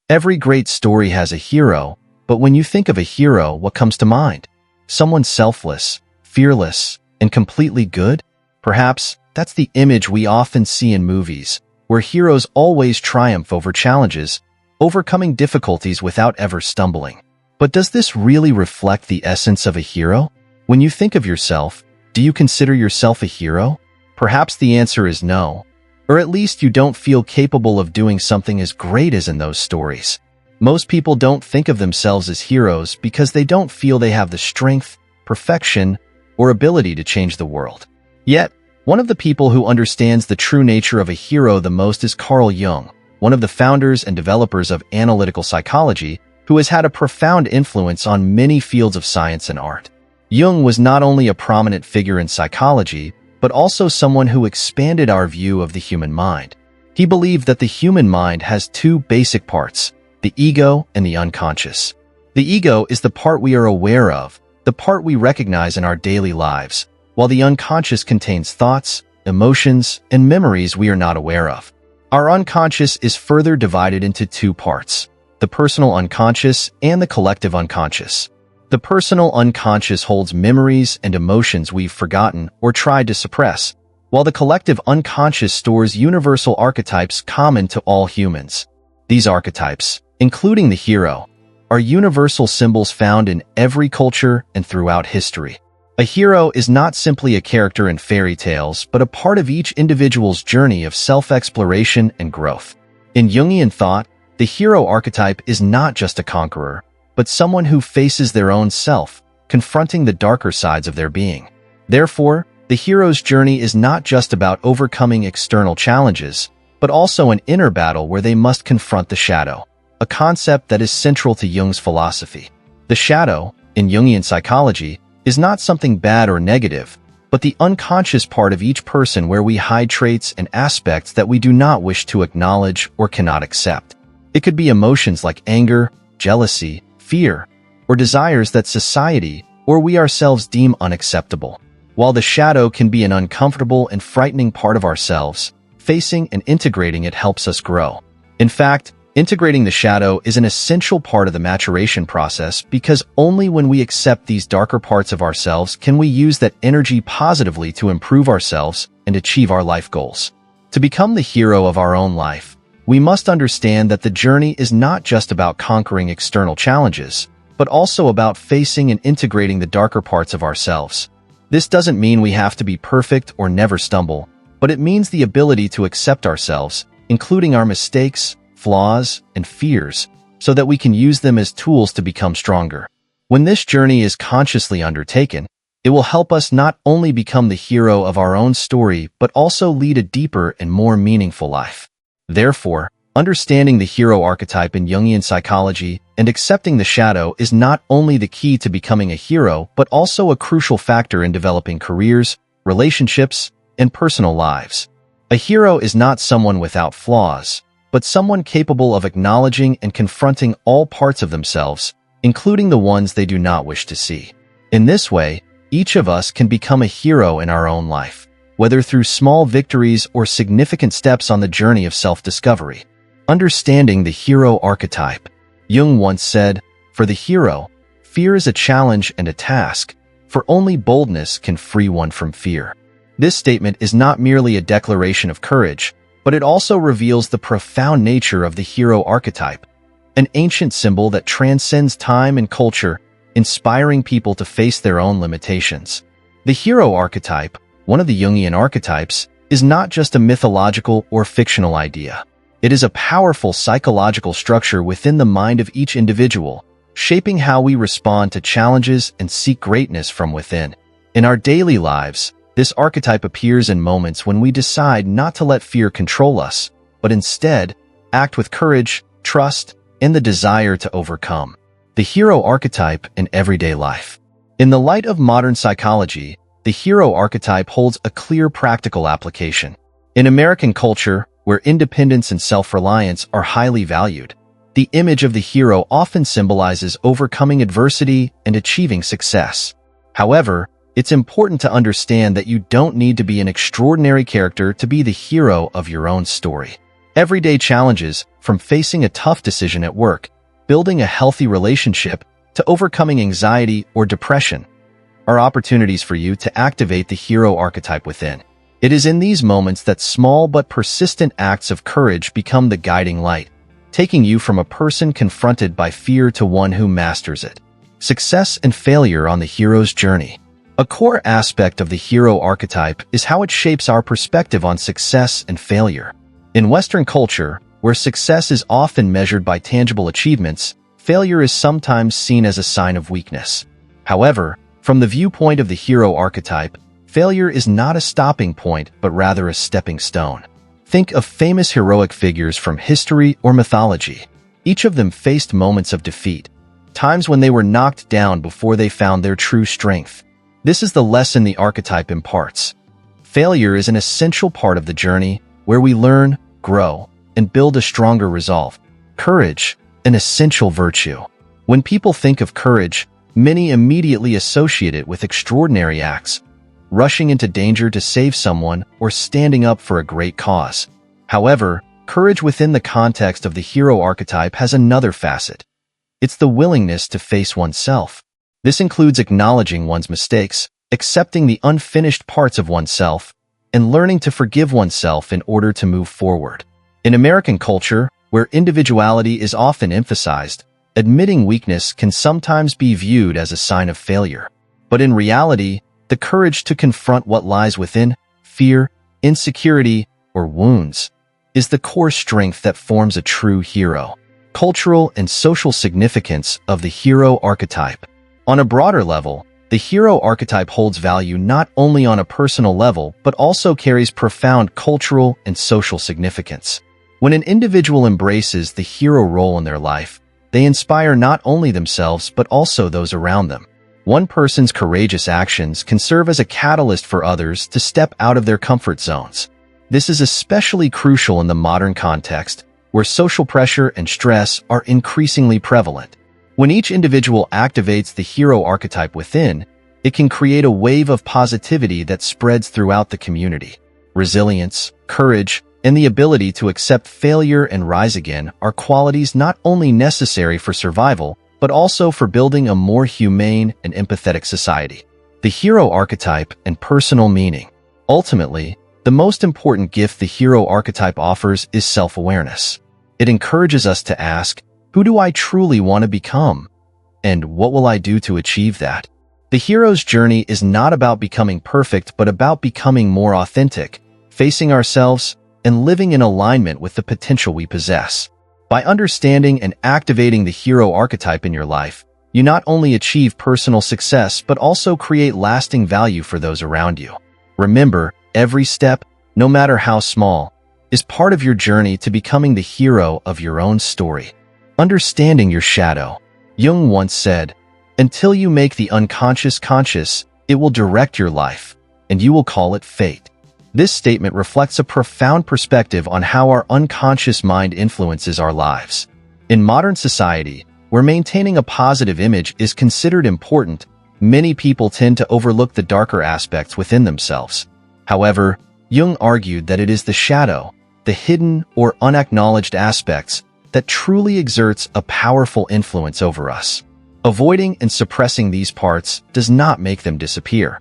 Every great story has a hero, but when you think of a hero, what comes to mind? Someone selfless, fearless, and completely good? Perhaps that's the image we often see in movies, where heroes always triumph over challenges, overcoming difficulties without ever stumbling. But does this really reflect the essence of a hero? When you think of yourself, do you consider yourself a hero? Perhaps the answer is no, or at least you don't feel capable of doing something as great as in those stories. Most people don't think of themselves as heroes because they don't feel they have the strength, perfection, or ability to change the world. Yet, one of the people who understands the true nature of a hero the most is Carl Jung, one of the founders and developers of analytical psychology, who has had a profound influence on many fields of science and art. Jung was not only a prominent figure in psychology, but also someone who expanded our view of the human mind. He believed that the human mind has two basic parts, the ego and the unconscious. The ego is the part we are aware of, the part we recognize in our daily lives, while the unconscious contains thoughts, emotions, and memories we are not aware of. Our unconscious is further divided into two parts, the personal unconscious and the collective unconscious. The personal unconscious holds memories and emotions we've forgotten or tried to suppress, while the collective unconscious stores universal archetypes common to all humans. These archetypes, including the hero, are universal symbols found in every culture and throughout history. A hero is not simply a character in fairy tales, but a part of each individual's journey of self-exploration and growth. In Jungian thought, the hero archetype is not just a conqueror, but someone who faces their own self, confronting the darker sides of their being. Therefore, the hero's journey is not just about overcoming external challenges, but also an inner battle where they must confront the shadow, a concept that is central to Jung's philosophy. The shadow, in Jungian psychology, is not something bad or negative, but the unconscious part of each person where we hide traits and aspects that we do not wish to acknowledge or cannot accept. It could be emotions like anger, jealousy, fear, or desires that society or we ourselves deem unacceptable. While the shadow can be an uncomfortable and frightening part of ourselves, facing and integrating it helps us grow. In fact, integrating the shadow is an essential part of the maturation process because only when we accept these darker parts of ourselves can we use that energy positively to improve ourselves and achieve our life goals. To become the hero of our own life, we must understand that the journey is not just about conquering external challenges, but also about facing and integrating the darker parts of ourselves. This doesn't mean we have to be perfect or never stumble, but it means the ability to accept ourselves, including our mistakes, flaws, and fears, so that we can use them as tools to become stronger. When this journey is consciously undertaken, it will help us not only become the hero of our own story, but also lead a deeper and more meaningful life. Therefore, understanding the hero archetype in Jungian psychology and accepting the shadow is not only the key to becoming a hero, but also a crucial factor in developing careers, relationships, and personal lives. A hero is not someone without flaws, but someone capable of acknowledging and confronting all parts of themselves, including the ones they do not wish to see. In this way, each of us can become a hero in our own life, whether through small victories or significant steps on the journey of self-discovery. Understanding the hero archetype. Jung once said, "For the hero, fear is a challenge and a task, for only boldness can free one from fear." This statement is not merely a declaration of courage, but it also reveals the profound nature of the hero archetype, an ancient symbol that transcends time and culture, inspiring people to face their own limitations. The hero archetype, one of the Jungian archetypes, is not just a mythological or fictional idea. It is a powerful psychological structure within the mind of each individual, shaping how we respond to challenges and seek greatness from within. In our daily lives, this archetype appears in moments when we decide not to let fear control us, but instead act with courage, trust, and the desire to overcome. The hero archetype in everyday life. In the light of modern psychology, the hero archetype holds a clear practical application. In American culture, where independence and self-reliance are highly valued, the image of the hero often symbolizes overcoming adversity and achieving success. However, it's important to understand that you don't need to be an extraordinary character to be the hero of your own story. Everyday challenges, from facing a tough decision at work, building a healthy relationship, to overcoming anxiety or depression, are opportunities for you to activate the hero archetype within. It is in these moments that small but persistent acts of courage become the guiding light, taking you from a person confronted by fear to one who masters it. Success and failure on the hero's journey. A core aspect of the hero archetype is how it shapes our perspective on success and failure. In Western culture, where success is often measured by tangible achievements, failure is sometimes seen as a sign of weakness. However, from the viewpoint of the hero archetype, failure is not a stopping point, but rather a stepping stone. Think of famous heroic figures from history or mythology. Each of them faced moments of defeat, times when they were knocked down before they found their true strength. This is the lesson the archetype imparts. Failure is an essential part of the journey where we learn, grow, and build a stronger resolve. Courage, an essential virtue. When people think of courage, many immediately associate it with extraordinary acts, rushing into danger to save someone or standing up for a great cause. However, courage within the context of the hero archetype has another facet. It's the willingness to face oneself. This includes acknowledging one's mistakes, accepting the unfinished parts of oneself, and learning to forgive oneself in order to move forward. In American culture, where individuality is often emphasized, admitting weakness can sometimes be viewed as a sign of failure. But in reality, the courage to confront what lies within, fear, insecurity, or wounds, is the core strength that forms a true hero. Cultural and social significance of the hero archetype. On a broader level, the hero archetype holds value not only on a personal level, but also carries profound cultural and social significance. When an individual embraces the hero role in their life, they inspire not only themselves but also those around them. One person's courageous actions can serve as a catalyst for others to step out of their comfort zones. This is especially crucial in the modern context, where social pressure and stress are increasingly prevalent. When each individual activates the hero archetype within, it can create a wave of positivity that spreads throughout the community. Resilience, courage, and the ability to accept failure and rise again are qualities not only necessary for survival, but also for building a more humane and empathetic society. The hero archetype and personal meaning. Ultimately, the most important gift the hero archetype offers is self-awareness. It encourages us to ask, who do I truly want to become? And what will I do to achieve that? The hero's journey is not about becoming perfect, but about becoming more authentic, facing ourselves, and living in alignment with the potential we possess. By understanding and activating the hero archetype in your life, you not only achieve personal success, but also create lasting value for those around you. Remember, every step, no matter how small, is part of your journey to becoming the hero of your own story. Understanding your shadow. Jung once said, "Until you make the unconscious conscious, it will direct your life, and you will call it fate." This statement reflects a profound perspective on how our unconscious mind influences our lives. In modern society, where maintaining a positive image is considered important, many people tend to overlook the darker aspects within themselves. However, Jung argued that it is the shadow, the hidden or unacknowledged aspects, that truly exerts a powerful influence over us. Avoiding and suppressing these parts does not make them disappear.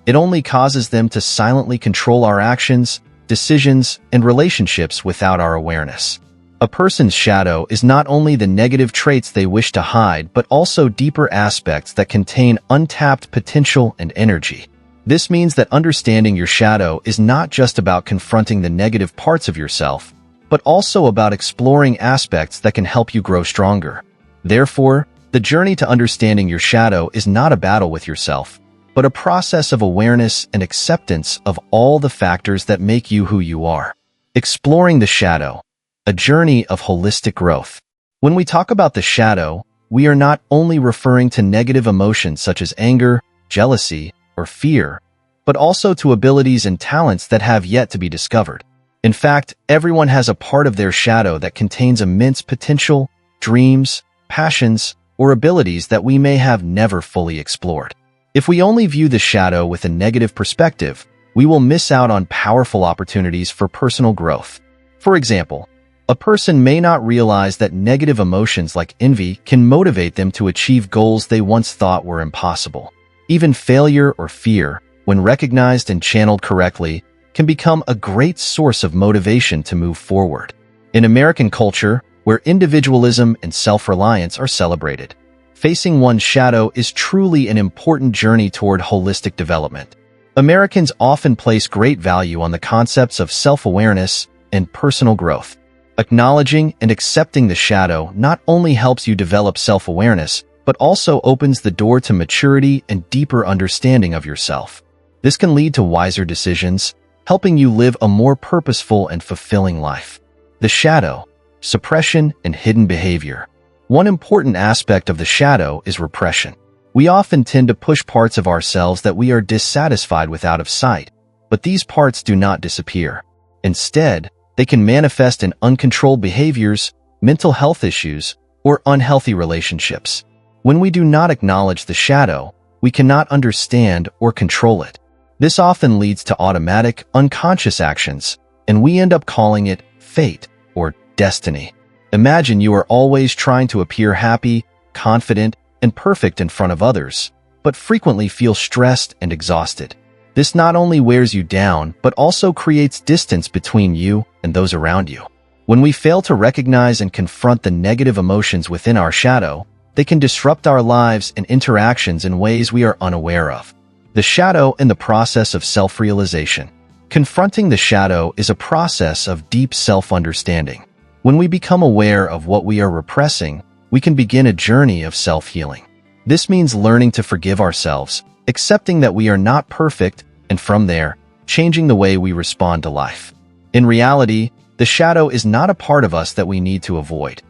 It only causes them to silently control our actions, decisions, and relationships without our awareness. A person's shadow is not only the negative traits they wish to hide, but also deeper aspects that contain untapped potential and energy. This means that understanding your shadow is not just about confronting the negative parts of yourself, but also about exploring aspects that can help you grow stronger. Therefore, the journey to understanding your shadow is not a battle with yourself, but a process of awareness and acceptance of all the factors that make you who you are. Exploring the shadow, a journey of holistic growth. When we talk about the shadow, we are not only referring to negative emotions such as anger, jealousy, or fear, but also to abilities and talents that have yet to be discovered. In fact, everyone has a part of their shadow that contains immense potential, dreams, passions, or abilities that we may have never fully explored. If we only view the shadow with a negative perspective, we will miss out on powerful opportunities for personal growth. For example, A person may not realize that negative emotions like envy can motivate them to achieve goals they once thought were impossible. Even failure or fear, when recognized and channeled correctly, can become a great source of motivation to move forward. In American culture, where individualism and self-reliance are celebrated, facing one's shadow is truly an important journey toward holistic development. Americans often place great value on the concepts of self-awareness and personal growth. Acknowledging and accepting the shadow not only helps you develop self-awareness, but also opens the door to maturity and deeper understanding of yourself. This can lead to wiser decisions, helping you live a more purposeful and fulfilling life. The shadow, suppression, and hidden behavior. One important aspect of the shadow is repression. We often tend to push parts of ourselves that we are dissatisfied with out of sight, but these parts do not disappear. Instead, they can manifest in uncontrolled behaviors, mental health issues, or unhealthy relationships. When we do not acknowledge the shadow, we cannot understand or control it. This often leads to automatic, unconscious actions, and we end up calling it fate or destiny. Imagine you are always trying to appear happy, confident, and perfect in front of others, but frequently feel stressed and exhausted. This not only wears you down, but also creates distance between you and those around you. When we fail to recognize and confront the negative emotions within our shadow, they can disrupt our lives and interactions in ways we are unaware of. The shadow and the process of self-realization. Confronting the shadow is a process of deep self-understanding. When we become aware of what we are repressing, we can begin a journey of self-healing. This means learning to forgive ourselves, accepting that we are not perfect, and from there, changing the way we respond to life. In reality, the shadow is not a part of us that we need to avoid.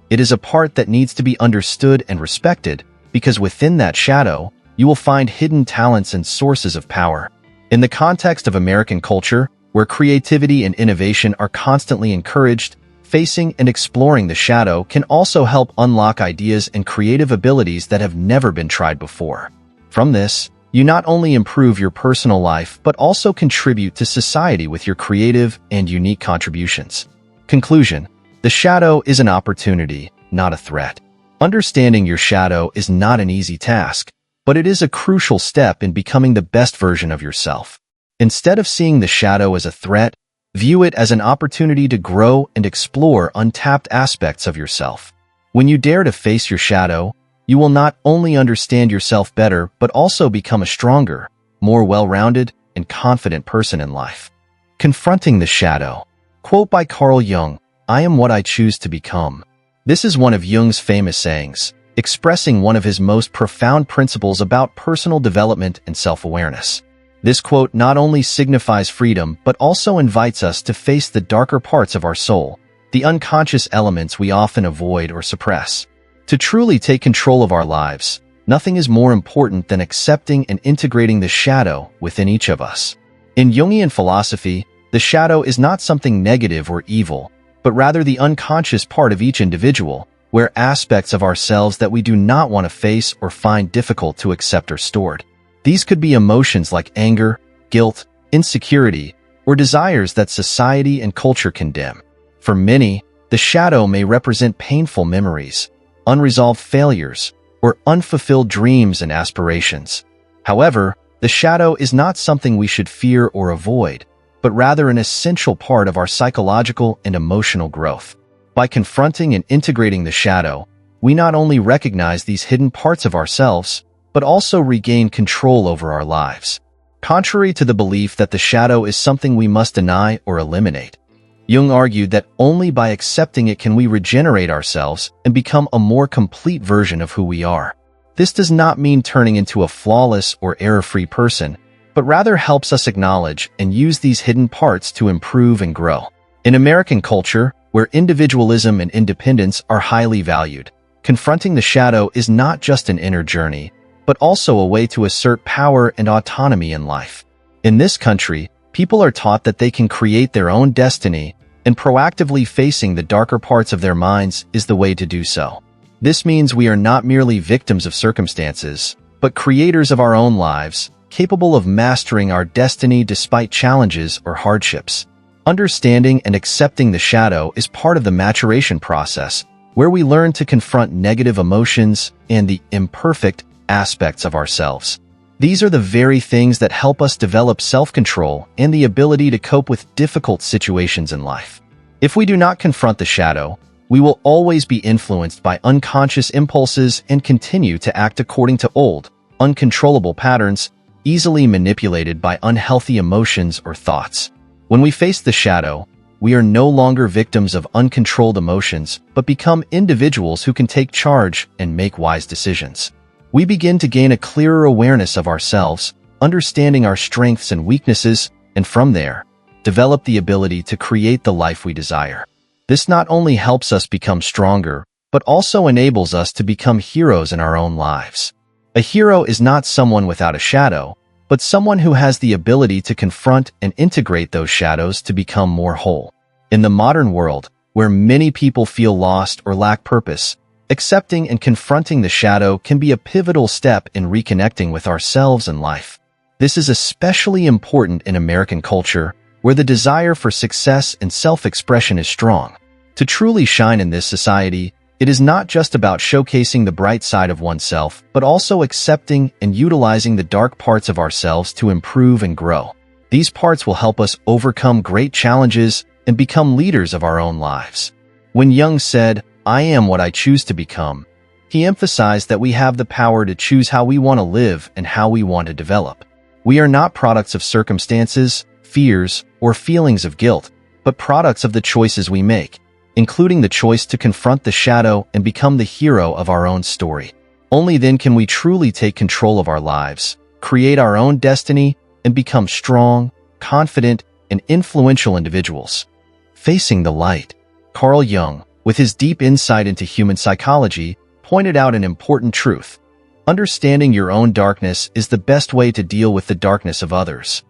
It is a part that needs to be understood and respected, because within that shadow, you will find hidden talents and sources of power. In the context of American culture, where creativity and innovation are constantly encouraged, facing and exploring the shadow can also help unlock ideas and creative abilities that have never been tried before. From this, you not only improve your personal life, but also contribute to society with your creative and unique contributions. Conclusion: the shadow is an opportunity, not a threat. Understanding your shadow is not an easy task, but it is a crucial step in becoming the best version of yourself. Instead of seeing the shadow as a threat, view it as an opportunity to grow and explore untapped aspects of yourself. When you dare to face your shadow, you will not only understand yourself better, but also become a stronger, more well-rounded, and confident person in life. Confronting the shadow. Quote by Carl Jung, "I am what I choose to become." This is one of Jung's famous sayings, expressing one of his most profound principles about personal development and self-awareness. This quote not only signifies freedom, but also invites us to face the darker parts of our soul, the unconscious elements we often avoid or suppress. To truly take control of our lives, nothing is more important than accepting and integrating the shadow within each of us. In Jungian philosophy, the shadow is not something negative or evil, but rather the unconscious part of each individual, where aspects of ourselves that we do not want to face or find difficult to accept are stored. These could be emotions like anger, guilt, insecurity, or desires that society and culture condemn. For many, the shadow may represent painful memories, unresolved failures, or unfulfilled dreams and aspirations. However, the shadow is not something we should fear or avoid, but rather an essential part of our psychological and emotional growth. By confronting and integrating the shadow, we not only recognize these hidden parts of ourselves, but also regain control over our lives. Contrary to the belief that the shadow is something we must deny or eliminate, Jung argued that only by accepting it can we regenerate ourselves and become a more complete version of who we are. This does not mean turning into a flawless or error-free person, but rather helps us acknowledge and use these hidden parts to improve and grow. In American culture, where individualism and independence are highly valued, confronting the shadow is not just an inner journey, but also a way to assert power and autonomy in life. In this country, people are taught that they can create their own destiny, and proactively facing the darker parts of their minds is the way to do so. This means we are not merely victims of circumstances, but creators of our own lives, capable of mastering our destiny despite challenges or hardships. Understanding and accepting the shadow is part of the maturation process, where we learn to confront negative emotions and the imperfect aspects of ourselves. These are the very things that help us develop self-control and the ability to cope with difficult situations in life. If we do not confront the shadow, we will always be influenced by unconscious impulses and continue to act according to old, uncontrollable patterns, easily manipulated by unhealthy emotions or thoughts. When we face the shadow, we are no longer victims of uncontrolled emotions, but become individuals who can take charge and make wise decisions. We begin to gain a clearer awareness of ourselves, understanding our strengths and weaknesses, and from there, develop the ability to create the life we desire. This not only helps us become stronger, but also enables us to become heroes in our own lives. A hero is not someone without a shadow, but someone who has the ability to confront and integrate those shadows to become more whole. In the modern world, where many people feel lost or lack purpose, accepting and confronting the shadow can be a pivotal step in reconnecting with ourselves and life. This is especially important in American culture, where the desire for success and self-expression is strong. To truly shine in this society, it is not just about showcasing the bright side of oneself, but also accepting and utilizing the dark parts of ourselves to improve and grow. These parts will help us overcome great challenges and become leaders of our own lives. When Jung said, "I am what I choose to become," he emphasized that we have the power to choose how we want to live and how we want to develop. We are not products of circumstances, fears, or feelings of guilt, but products of the choices we make, including the choice to confront the shadow and become the hero of our own story. Only then can we truly take control of our lives, create our own destiny, and become strong, confident, and influential individuals. Facing the light. Carl Jung, with his deep insight into human psychology, pointed out an important truth. Understanding your own darkness is the best way to deal with the darkness of others.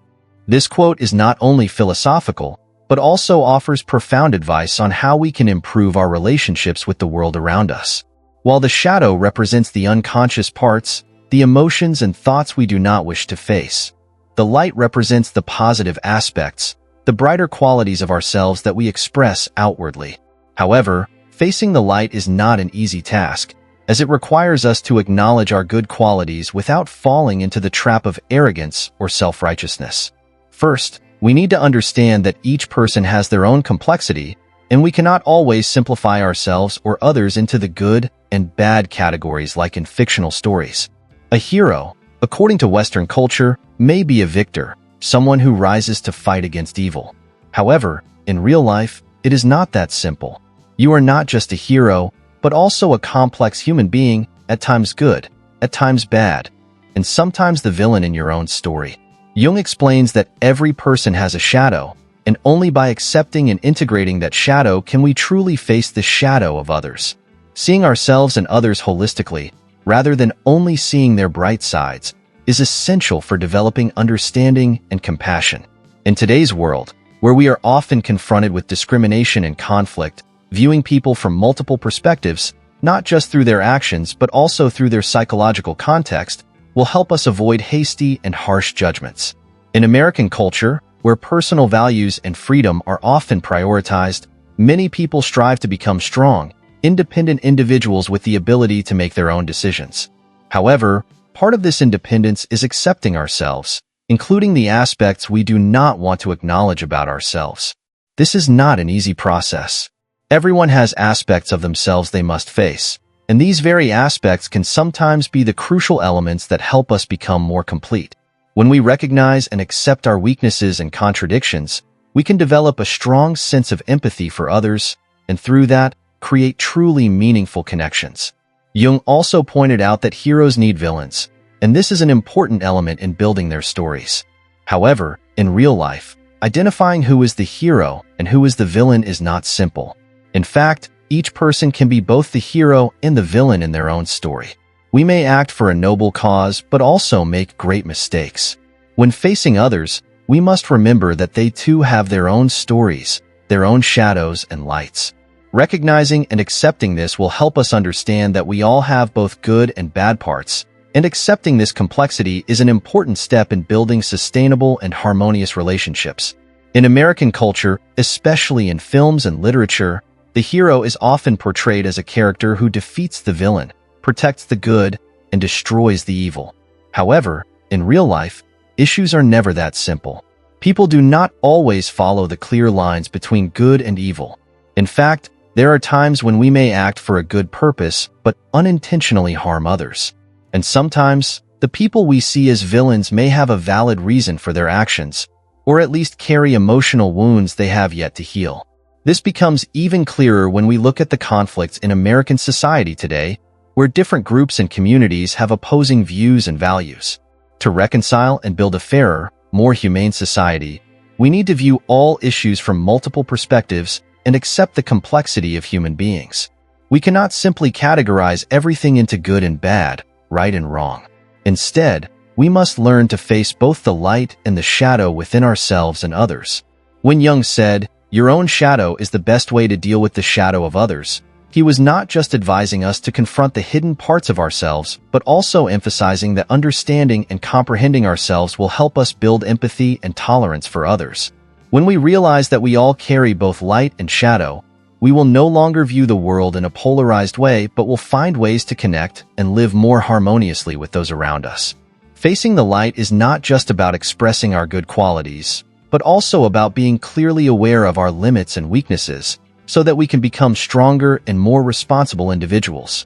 This quote is not only philosophical, but also offers profound advice on how we can improve our relationships with the world around us. While the shadow represents the unconscious parts, the emotions and thoughts we do not wish to face, the light represents the positive aspects, the brighter qualities of ourselves that we express outwardly. However, facing the light is not an easy task, as it requires us to acknowledge our good qualities without falling into the trap of arrogance or self-righteousness. First, we need to understand that each person has their own complexity, and we cannot always simplify ourselves or others into the good and bad categories like in fictional stories. A hero, according to Western culture, may be a victor, someone who rises to fight against evil. However, in real life, it is not that simple. You are not just a hero, but also a complex human being, at times good, at times bad, and sometimes the villain in your own story. Jung explains that every person has a shadow, and only by accepting and integrating that shadow can we truly face the shadow of others. Seeing ourselves and others holistically, rather than only seeing their bright sides, is essential for developing understanding and compassion. In today's world, where we are often confronted with discrimination and conflict, viewing people from multiple perspectives, not just through their actions but also through their psychological context, will help us avoid hasty and harsh judgments. In American culture, where personal values and freedom are often prioritized, many people strive to become strong, independent individuals with the ability to make their own decisions. However, part of this independence is accepting ourselves, including the aspects we do not want to acknowledge about ourselves. This is not an easy process. Everyone has aspects of themselves they must face, and these very aspects can sometimes be the crucial elements that help us become more complete. When we recognize and accept our weaknesses and contradictions, we can develop a strong sense of empathy for others, and through that, create truly meaningful connections. Jung also pointed out that heroes need villains, and this is an important element in building their stories. However, in real life, identifying who is the hero and who is the villain is not simple. In fact, each person can be both the hero and the villain in their own story. We may act for a noble cause, but also make great mistakes. When facing others, we must remember that they too have their own stories, their own shadows and lights. Recognizing and accepting this will help us understand that we all have both good and bad parts, and accepting this complexity is an important step in building sustainable and harmonious relationships. In American culture, especially in films and literature, the hero is often portrayed as a character who defeats the villain, protects the good, and destroys the evil. However, in real life, issues are never that simple. People do not always follow the clear lines between good and evil. In fact, there are times when we may act for a good purpose but unintentionally harm others. And sometimes, the people we see as villains may have a valid reason for their actions, or at least carry emotional wounds they have yet to heal. This becomes even clearer when we look at the conflicts in American society today, where different groups and communities have opposing views and values. To reconcile and build a fairer, more humane society, we need to view all issues from multiple perspectives and accept the complexity of human beings. We cannot simply categorize everything into good and bad, right and wrong. Instead, we must learn to face both the light and the shadow within ourselves and others. When Jung said, "Your own shadow is the best way to deal with the shadow of others," he was not just advising us to confront the hidden parts of ourselves, but also emphasizing that understanding and comprehending ourselves will help us build empathy and tolerance for others. When we realize that we all carry both light and shadow, we will no longer view the world in a polarized way, but will find ways to connect and live more harmoniously with those around us. Facing the light is not just about expressing our good qualities, but also about being clearly aware of our limits and weaknesses, so that we can become stronger and more responsible individuals.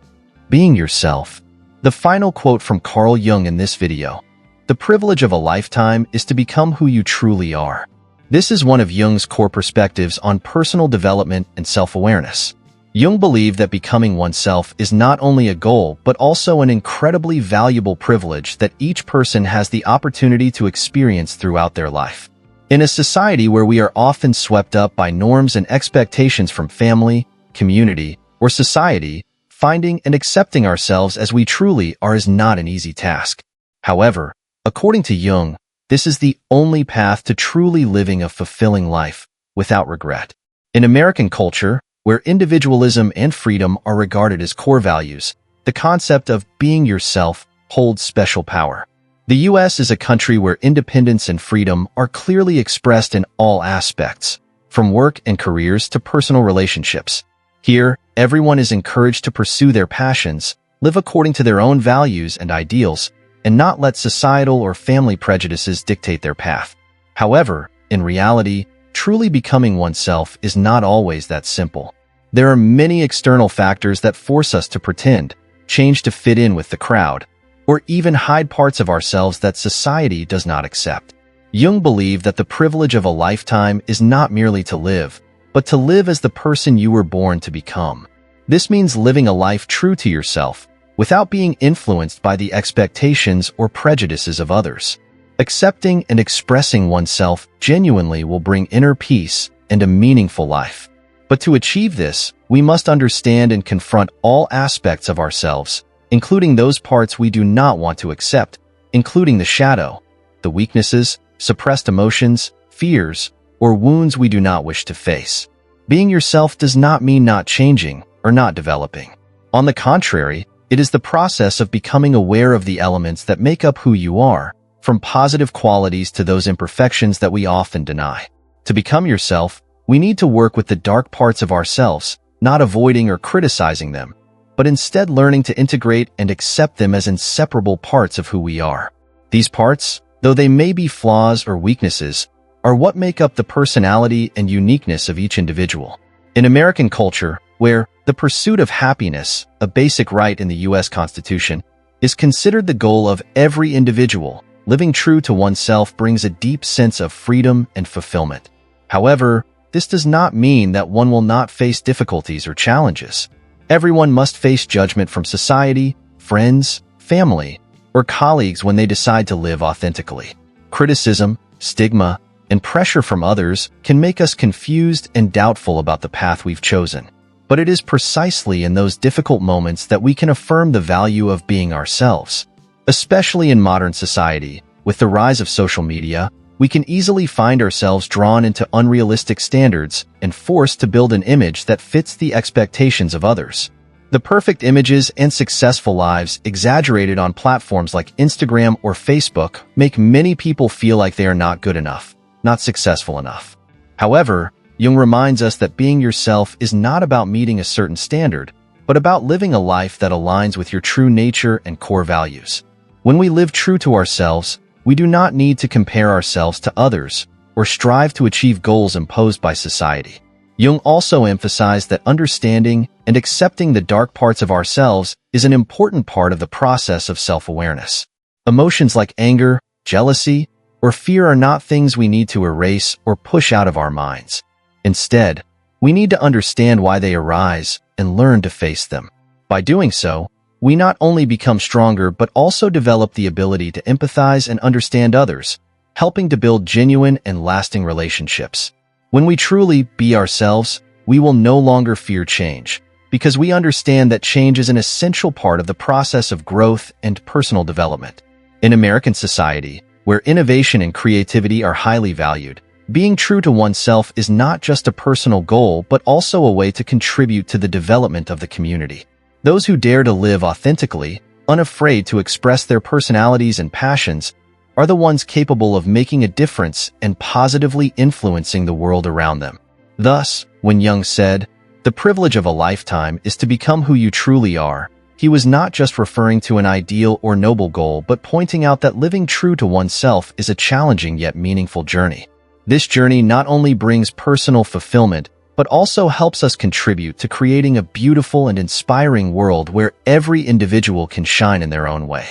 Being yourself. The final quote from Carl Jung in this video. The privilege of a lifetime is to become who you truly are. This is one of Jung's core perspectives on personal development and self-awareness. Jung believed that becoming oneself is not only a goal, but also an incredibly valuable privilege that each person has the opportunity to experience throughout their life. In a society where we are often swept up by norms and expectations from family, community, or society, finding and accepting ourselves as we truly are is not an easy task. However, according to Jung, this is the only path to truly living a fulfilling life, without regret. In American culture, where individualism and freedom are regarded as core values, the concept of being yourself holds special power. The U.S. is a country where independence and freedom are clearly expressed in all aspects, from work and careers to personal relationships. Here, everyone is encouraged to pursue their passions, live according to their own values and ideals, and not let societal or family prejudices dictate their path. However, in reality, truly becoming oneself is not always that simple. There are many external factors that force us to pretend, change to fit in with the crowd, or even hide parts of ourselves that society does not accept. Jung believed that the privilege of a lifetime is not merely to live, but to live as the person you were born to become. This means living a life true to yourself, without being influenced by the expectations or prejudices of others. Accepting and expressing oneself genuinely will bring inner peace and a meaningful life. But to achieve this, we must understand and confront all aspects of ourselves, including those parts we do not want to accept, including the shadow, the weaknesses, suppressed emotions, fears, or wounds we do not wish to face. Being yourself does not mean not changing or not developing. On the contrary, it is the process of becoming aware of the elements that make up who you are, from positive qualities to those imperfections that we often deny. To become yourself, we need to work with the dark parts of ourselves, not avoiding or criticizing them, but instead learning to integrate and accept them as inseparable parts of who we are. These parts, though they may be flaws or weaknesses, are what make up the personality and uniqueness of each individual. In American culture, where the pursuit of happiness, a basic right in the U.S. Constitution, is considered the goal of every individual, living true to oneself brings a deep sense of freedom and fulfillment. However, this does not mean that one will not face difficulties or challenges. Everyone must face judgment from society, friends, family, or colleagues when they decide to live authentically. Criticism, stigma, and pressure from others can make us confused and doubtful about the path we've chosen. But it is precisely in those difficult moments that we can affirm the value of being ourselves. Especially in modern society, with the rise of social media, we can easily find ourselves drawn into unrealistic standards and forced to build an image that fits the expectations of others. The perfect images and successful lives exaggerated on platforms like Instagram or Facebook make many people feel like they are not good enough. not successful enough. However, Jung reminds us that being yourself is not about meeting a certain standard, but about living a life that aligns with your true nature and core values. When we live true to ourselves, we do not need to compare ourselves to others or strive to achieve goals imposed by society. Jung also emphasized that understanding and accepting the dark parts of ourselves is an important part of the process of self-awareness. Emotions like anger, jealousy, or fear are not things we need to erase or push out of our minds. Instead, we need to understand why they arise and learn to face them. By doing so, we not only become stronger but also develop the ability to empathize and understand others, helping to build genuine and lasting relationships. When we truly be ourselves, we will no longer fear change, because we understand that change is an essential part of the process of growth and personal development. In American society, where innovation and creativity are highly valued, being true to oneself is not just a personal goal but also a way to contribute to the development of the community. Those who dare to live authentically, unafraid to express their personalities and passions, are the ones capable of making a difference and positively influencing the world around them. Thus, when Jung said, "The privilege of a lifetime is to become who you truly are," he was not just referring to an ideal or noble goal but pointing out that living true to oneself is a challenging yet meaningful journey. This journey not only brings personal fulfillment, but also helps us contribute to creating a beautiful and inspiring world where every individual can shine in their own way.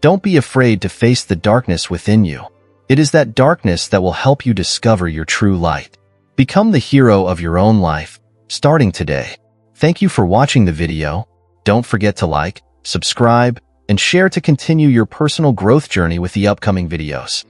Don't be afraid to face the darkness within you. It is that darkness that will help you discover your true light. Become the hero of your own life, starting today. Thank you for watching the video. Don't forget to like, subscribe, and share to continue your personal growth journey with the upcoming videos.